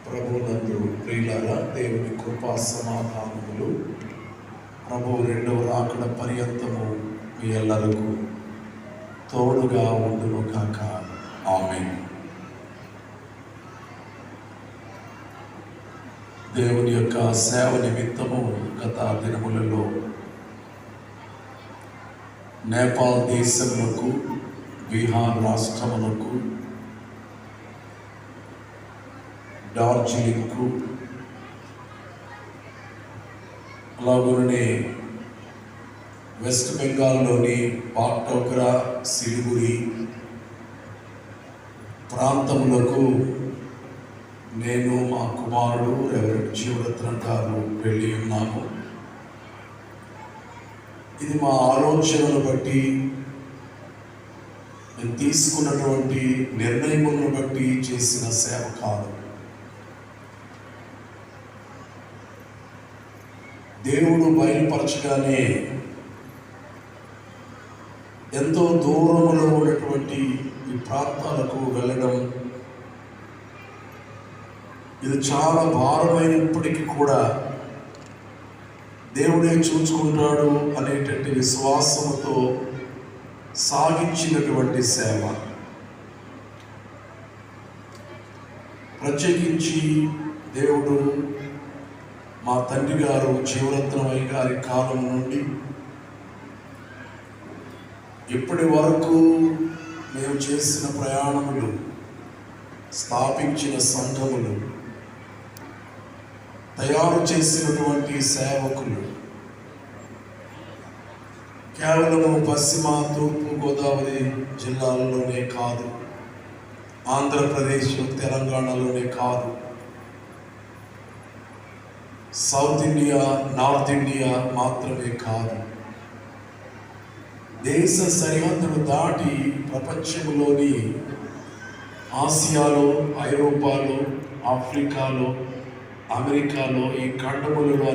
ప్రభునందు ప్రియులారా, దేవుని కృపా సమాధానములు ప్రభు రెండవ రాకడ పర్యంతము మీ ఎల్లరకు తోడుగా ఉండును కాక. ఆమేన్. దేవుని యొక్క సేవ నిమిత్తము గత దినములలో నేపాల్ దేశములకు, బీహార్ రాష్ట్రములకు, డార్జిలింగ్కు, అలాగనే వెస్ట్ బెంగాల్లోని పాక్టోగ్రా, సిలిగురి ప్రాంతములకు నేను, మా కుమారుడు రెవరెండ్ జీవరత్నం గారు వెళ్ళి ఉన్నాము. ఇది మా ఆలోచనను బట్టి, నేను తీసుకున్నటువంటి నిర్ణయములను బట్టి చేసిన సేవ కాదు. దేవుడు బయలుపరచగానే ఎంతో దూరంలో ఉన్నటువంటి ఈ ప్రాంతాలకు వెళ్ళడం, ఇది చాలా భారమైనప్పటికీ కూడా దేవుడే చూసుకుంటాడు అనేటువంటి విశ్వాసముతో సాగించినటువంటి సేవ. ప్రత్యేకించి దేవుడు మా తండ్రి గారు జీవరత్నమయ్య గారి కాలం నుండి ఇప్పటి వరకు మేము చేసిన ప్రయాణములు, స్థాపించిన సంఘములు, తయారు చేసినటువంటి సేవకులు కేవలము పశ్చిమ, తూర్పు గోదావరి జిల్లాలలోనే కాదు, ఆంధ్రప్రదేశ్, తెలంగాణలోనే కాదు, సౌత్ ఇండియా, నార్త్ ఇండియా మాత్రమే కాదు, దేశ సరిహద్దులు దాటి ప్రపంచంలోని ఆసియాలో, ఐరోపాలో, ఆఫ్రికాలో, అమెరికాలో, ఈ ఖండములలో